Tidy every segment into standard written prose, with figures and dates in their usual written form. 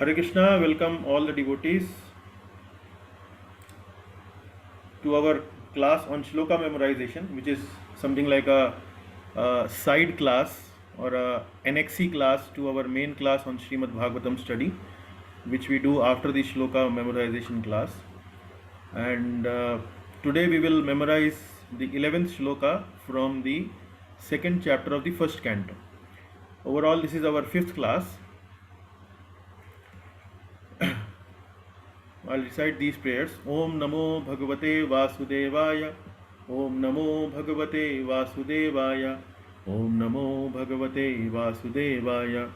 Hare Krishna, welcome all the devotees to our class on Shloka memorization, which is something like a side class or a NXE class to our main class on Srimad Bhagavatam study, which we do after the Shloka memorization class. And today we will memorize the 11th Shloka from the second chapter of the first canto. Overall, this is our fifth class. I'll recite these prayers. Om Namo Bhagavate Vasudevaya. Om Namo Bhagavate Vasudevaya. Om Namo Bhagavate Vasudevaya.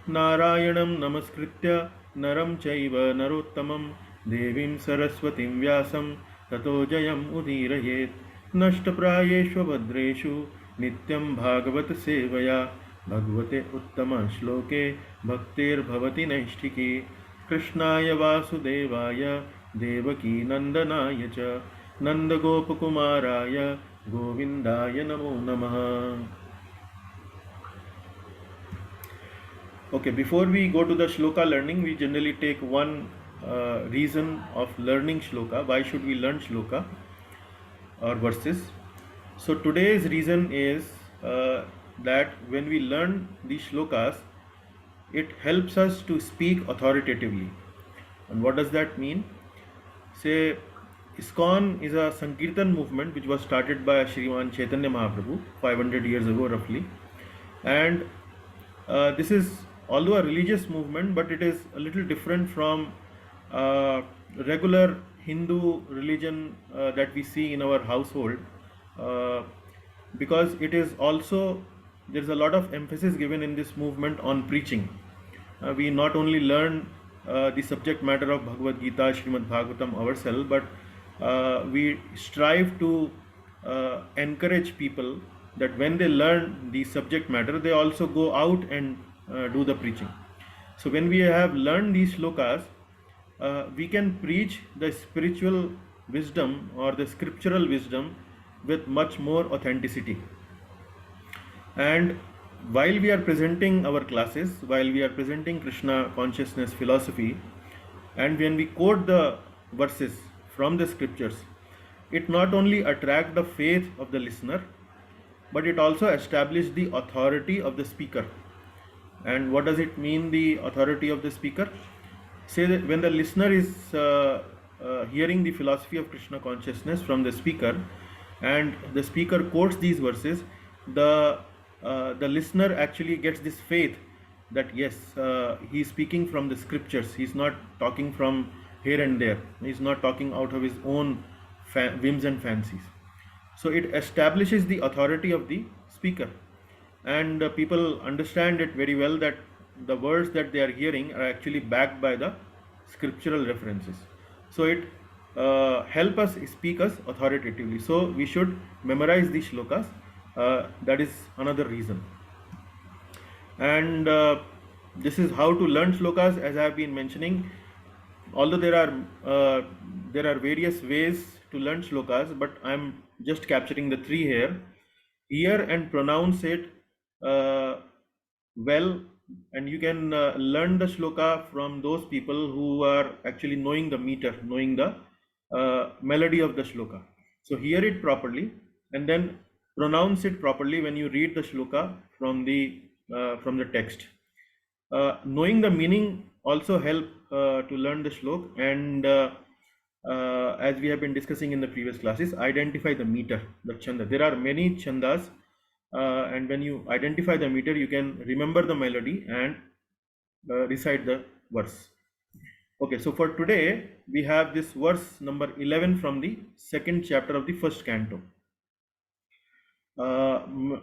Narayanam Namaskritya Naram Chaiva Narottamam Devim Saraswatim Vyasam Tato Jayam Udirayet Nashtaprayeshva Bhadreshu Nityam Bhagavat Sevaya Bhagavate Uttama Shloke Bhaktir Bhavati Naishtiki कृष्णाय वासुदेवाय देवकी नंदनाय च नंदगोपकुमाराय गोविंदाय नमो नमः. Okay, before we go to the shloka learning, we generally take one reason of learning shloka. Why should we learn shloka or verses? So today's reason is that when we learn these shlokas, it helps us to speak authoritatively. And what does that mean? Say, ISKCON is a Sankirtan movement which was started by Srimad Chaitanya Mahaprabhu 500 years ago roughly. And this is although a religious movement, but it is a little different from regular Hindu religion that we see in our household, because it is also, there is a lot of emphasis given in this movement on preaching. We not only learn the subject matter of Bhagavad Gita, Srimad Bhagavatam ourselves, but we strive to encourage people that when they learn the subject matter, they also go out and do the preaching. So when we have learned these shlokas, we can preach the spiritual wisdom or the scriptural wisdom with much more authenticity. And while we are presenting our classes, while we are presenting Krishna consciousness philosophy, and when we quote the verses from the scriptures, it not only attracts the faith of the listener, but it also establishes the authority of the speaker. And what does it mean, the authority of the speaker? Say that when the listener is hearing the philosophy of Krishna consciousness from the speaker, and the speaker quotes these verses, the listener actually gets this faith that yes, he is speaking from the scriptures. He is not talking from here and there. He is not talking out of his own whims and fancies. So it establishes the authority of the speaker, and people understand it very well that the words that they are hearing are actually backed by the scriptural references. So it help us speak us authoritatively. So we should memorize these shlokas. That is another reason. And this is how to learn shlokas, as I have been mentioning. Although there are various ways to learn shlokas, but I am just capturing the three here. Hear and pronounce it well, and you can learn the shloka from those people who are actually knowing the meter, knowing the melody of the shloka. So hear it properly and then pronounce it properly when you read the shloka from the text. Knowing the meaning also help to learn the shlok, and as we have been discussing in the previous classes, identify the meter, the chanda. There are many chandas, and when you identify the meter, you can remember the melody and recite the verse. Okay, so for today, we have this verse number 11 from the second chapter of the first canto.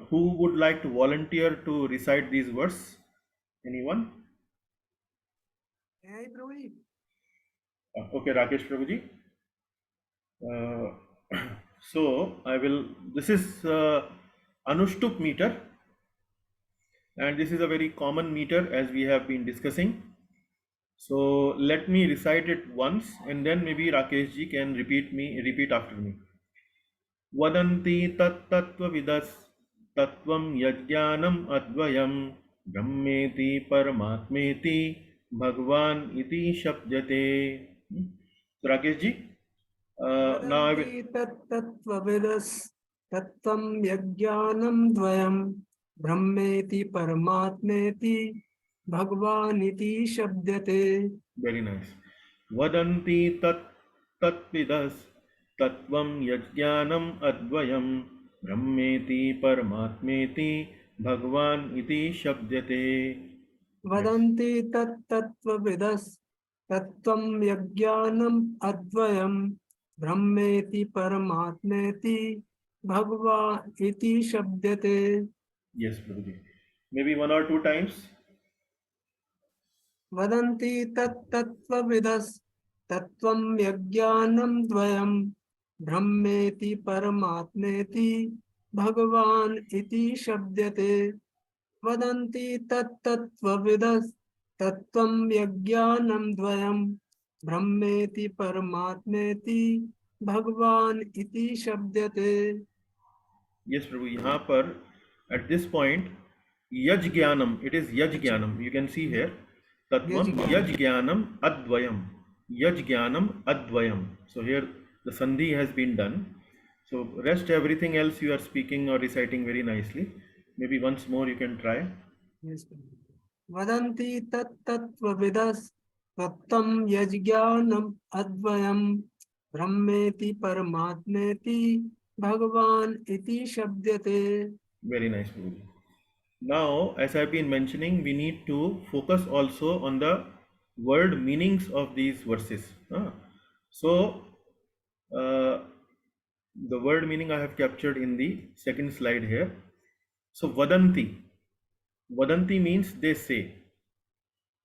Who would like to volunteer to recite these verses? Anyone? Hey, Prabhuji. Okay, Rakesh Prabhuji. So I will, this is Anushtup meter, and this is a very common meter as we have been discussing. So let me recite it once, and then maybe Rakesh ji can repeat after me. Vadanti tattvavidas tattvam yajnanam advayam brahmeti paramatmeti Bhagwan iti shabdate. So Rakesh ji, now I वदन्ति will. तत्तत्त्वविदस् तत्त्वं यज्ञानं द्वयं ब्रह्मेति परमात्मेति भगवानिति शब्दते. Very nice. Vadanti tatvidas tatvam yajnanam advayam brahmeti paramatmeti bhagwan iti shabdyate. Yes. वदन्ति तत्तत्त्वविदस् तत्त्वं यज्ञानम् अद्वयं ब्रह्मेति परमात्मेति भगवान् इति शब्दते. Yes, Prabhuji. Maybe one or two times. वदन्ति तत्तत्त्वविदस् तत्त्वं यज्ञानं द्वयं ब्रह्मेति परमात्मेति भगवान् इति शब्दते. वदन्ति तत्तत्त्वविदस् तत्त्वं यज्ञानं द्वयं ब्रह्मेति परमात्मेति भगवान् इति शब्दते. Yes, Prabhu. यहाँ पर at this point yaj jnanam, it is yaj jnanam. You can see here tatvam yaj jnanam advayam. Yaj jnanam advayam. So here the sandhi has been done. So rest everything else you are speaking or reciting very nicely. Maybe once more you can try. वदन्ति तत्तत्त्वविदस् तत्त्वं यज्ञानम् अद्वयं ब्रह्मेति परमात्मेति भगवान् इति शब्दते. Very nice, Prabhu. Now, as I've been mentioning, we need to focus also on the word meanings of these verses. So, the word meaning I have captured in the second slide here. So, vadanti. Vadanti means they say.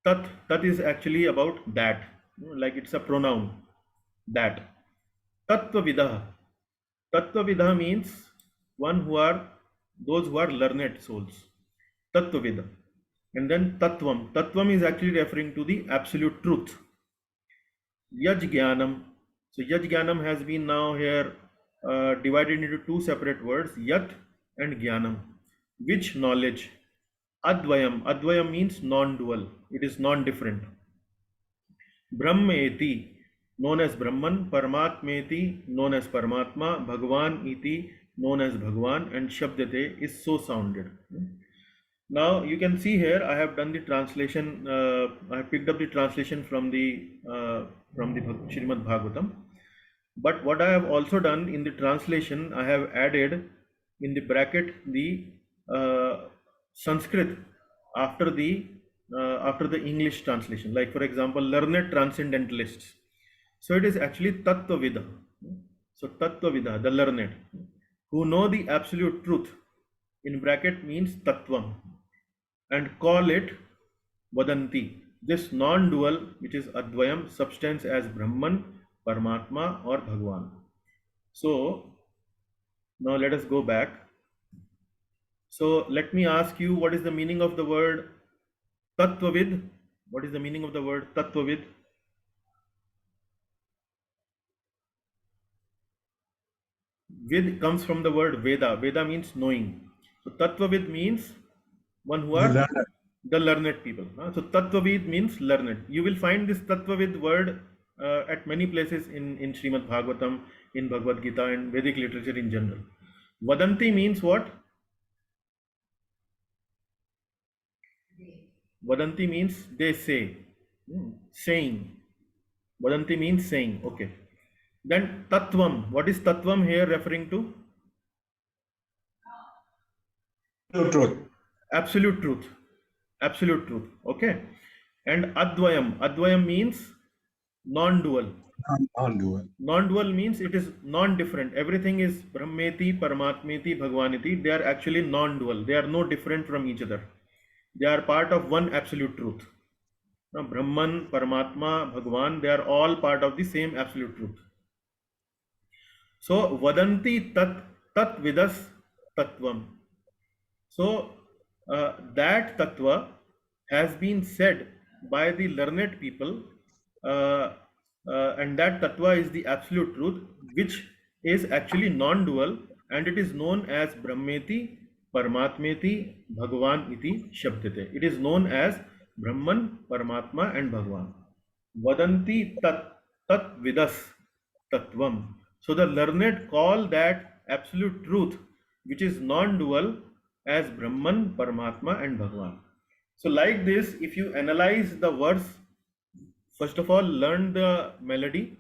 Tat is actually about that, like it's a pronoun, that. Tattva vidah means those who are learned souls. Tattva. And then Tattvam. Tattvam is actually referring to the absolute truth. Yaj Jnanam. So Yaj Jnanam has been now here divided into two separate words, Yat and Jnanam. Which knowledge? Advayam. Advayam means non-dual. It is non-different. Brahmeti, known as Brahman. Paramatmeti, known as Paramatma. Bhagwan iti, known as Bhagwan. And Shabdate is so sounded. Now you can see here I have done the translation. I have picked up the translation from the Srimad Bhagavatam. But what I have also done in the translation, I have added in the bracket the Sanskrit after the English translation. Like for example, learned transcendentalists. So it is actually Tattvavida. So Tattvavida, the learned, who know the absolute truth. In bracket means Tattvam. And call it Vadanti. This non-dual, which is Advayam, substance as Brahman, Paramatma or Bhagwan. So now let us go back. So let me ask you, what is the meaning of the word Tattvavid? What is the meaning of the word Tattvavid? Vid comes from the word Veda. Veda means knowing. So Tattvavid means one who are the learned people. So Tattvavid means learned. You will find this Tattvavid word at many places in Srimad Bhagavatam, in Bhagavad Gita and Vedic literature in general. Vadanti means what? Vadanti means they say. Saying. Vadanti means saying. Okay. Then Tattvam. What is Tattvam here referring to? Truth. Absolute truth. Absolute truth. Okay. And Advayam means non-dual. Non-dual. Non-dual means it is non-different. Everything is Brahmeti, Paramatmeti, Bhagwaniti. They are actually non-dual. They are no different from each other. They are part of one absolute truth. Now, Brahman, Paramatma, Bhagwan, they are all part of the same absolute truth. So, Vadanti tat vidas tattvam. So, that tattva has been said by the learned people, and that tattva is the absolute truth, which is actually non-dual, and it is known as Brahmeti, Paramatmeti, Bhagavan iti Shabdate. It is known as Brahman, Paramatma and Bhagavan. Vadanti tat vidas tatvam. So the learned call that absolute truth which is non-dual as Brahman, Paramatma and Bhagavan. So like this, if you analyze the verse, first of all learn the melody,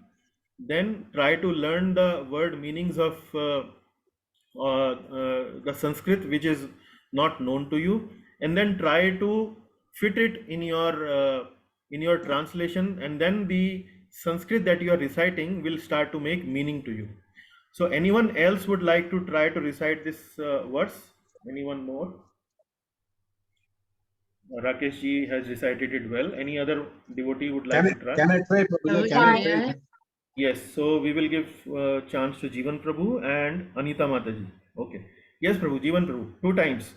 then try to learn the word meanings of the Sanskrit which is not known to you, and then try to fit it in your translation, and then the Sanskrit that you are reciting will start to make meaning to you. So anyone else would like to try to recite this verse? Anyone more? Rakesh ji has recited it well. Any other devotee would like to try? Can I try, Prabhuji? Can I try? Yes, so we will give chance to Jivan Prabhu and Anita Mataji. Okay. Yes, Prabhu, Jivan Prabhu, 2 times.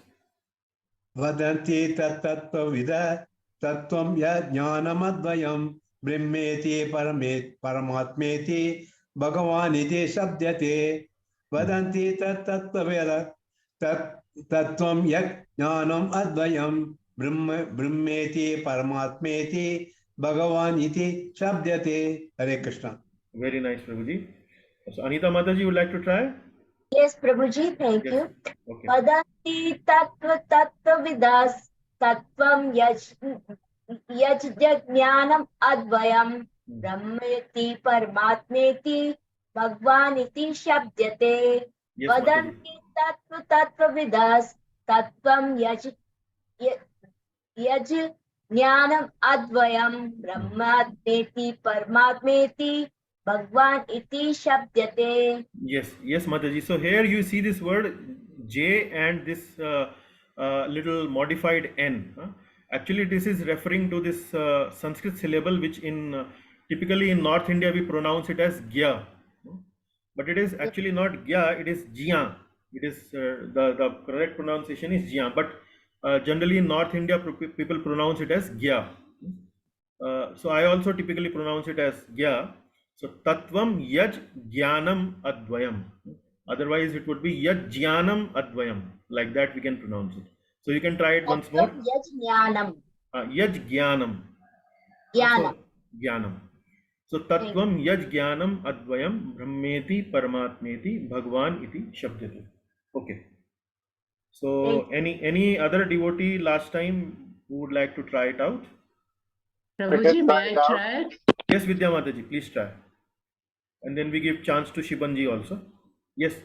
Vadanti tattva tattvam ya jnanamadvayam brahmeti paramatmeti bhagavaniti sabdyate. Vadanti tattva tattvam ya jnanam advayam brahmeti paramatmeti bhagavaniti sabdyate. Hare Krishna. Very nice, Prabhuji. So Anita Mataji would like to try? Yes, Prabhuji, thank Yes. you. Okay. Vadanti tattva vidas tattvam yajnanam advayam brahmeti paramatmeti bhagvaniti shabdyate. Yes, Mataji. Vadanti tattva vidas tattvam yajnanam advayam brahmatmeti paramatmeti Bhagwan iti shabdyate. Yes, yes, Mataji. So here you see this word J and this little modified N. Actually, this is referring to this Sanskrit syllable which typically in North India we pronounce it as Gya. But it is actually not Gya, it is Jia. It is the correct pronunciation is Jia. But generally in North India people pronounce it as Gya. So I also typically pronounce it as Gya. So Tattvam Yaj Jnanam Advayam. Otherwise it would be Yaj Jnanam Advayam. Like that we can pronounce it. So you can try it once more. Yajnanam. Yaj Jnanam. Jnanam. Jnanam. So Tattvam Yaj Jnanam Advayam Brahmeti Paramatmeti Bhagwan iti Shabdyate. Okay. So any other devotee last time who would like to try it out? Prabhuji, may I try? Yes, Vidya Mataji, please try. And then we give chance to Shibanji also. Yes,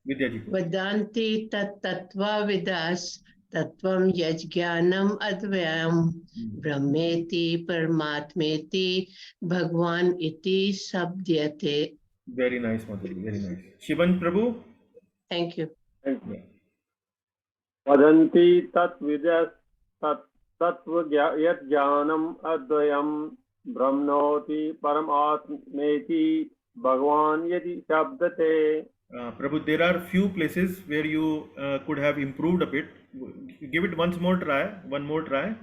Vidya ji. Vadanti tattva vidas tattvam yajnanam advayam brahmeti paramatmeti bhagwan iti sabdyate. Very nice, Mataji, very nice. Shiban Prabhu? Thank you. Vadanti tat vidyas tattva yat jnanam advayam brahmnoti paramatmeti bhagwan yati shabdate. Prabhu, there are few places where you could have improved a bit. Give it one more try.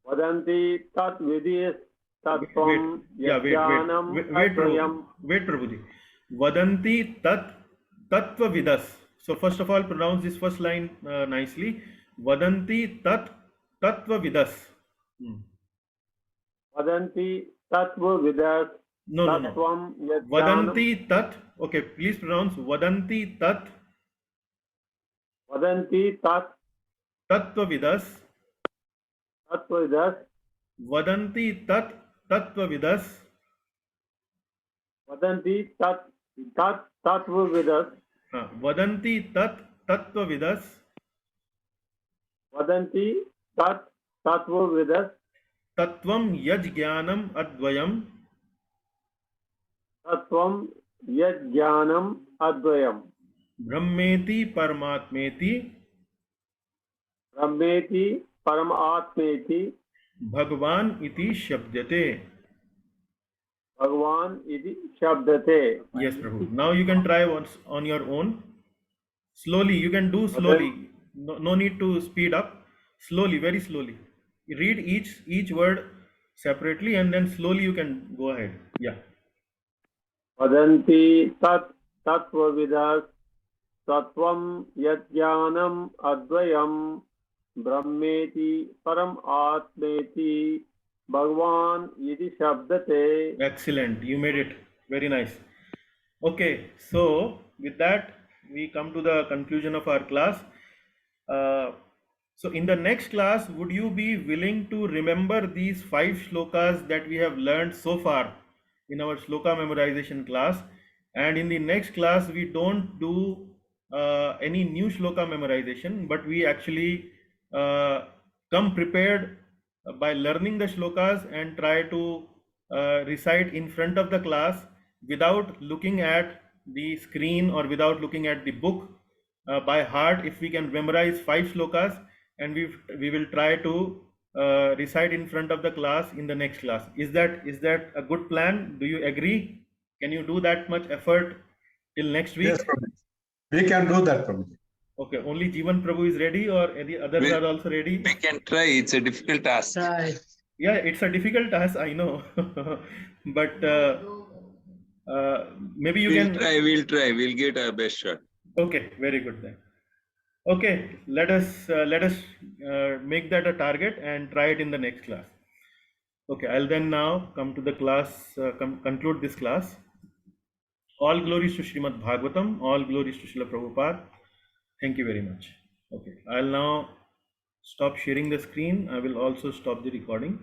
Vadanti tat vidyas tattvam yat jnanam advayam. Wait, Prabhuji. Vadanti tat tattva vidas. So first of all, pronounce this first line nicely. Vadanti tat tattva vidas. Vadanti tattva vidas. No. Vadanti tat. Okay, please pronounce Vadanti tat. Vadanti tat Tattva vidas. tattva vidas. Vadanti tat tattva vidas. Vadanti tat tattva vidas. Vadanti tat tattva vidas. Vadanti tat tattva vidas. Tattvam yaj jnanam advayam. Tattvam yat jnanam advayam. Brahmeti paramatmeti. Brahmeti paramatmeti. Bhagwan iti shabdyate. Bhagwan iti shabdate. Yes, Prabhu. Now you can try once on your own. Slowly, you can do slowly. No need to speed up. Slowly, very slowly. Read each word separately and then slowly you can go ahead. Yeah. Vadanti tat tattva vidas tattvam yat jnanam advayam ब्रह्मेति परम आत्मेति भगवान इति शब्दते. Excellent, you made it. Very nice. Okay, so with that, we come to the conclusion of our class. So in the next class, would you be willing to remember these 5 shlokas that we have learned so far in our shloka memorization class? And in the next class, we don't do any new shloka memorization, but we actually come prepared by learning the shlokas and try to recite in front of the class without looking at the screen or without looking at the book by heart. If we can memorize 5 shlokas, and we will try to recite in front of the class in the next class. Is that a good plan? Do you agree? Can you do that much effort till next week? Yes, Prabhuji. We can do that, Prabhuji. Okay, only Jivan Prabhu is ready, or any others are also ready? We can try. It's a difficult task. Try. Yeah, it's a difficult task, I know. But maybe you We'll can try. We'll try. We'll get our best shot. Okay, very good then. Okay, let us make that a target and try it in the next class. Okay, I'll then now come to the class, conclude this class. All glories to Srimad Bhagavatam, all glories to Srila Prabhupada. Thank you very much. Okay, I'll now stop sharing the screen. I will also stop the recording.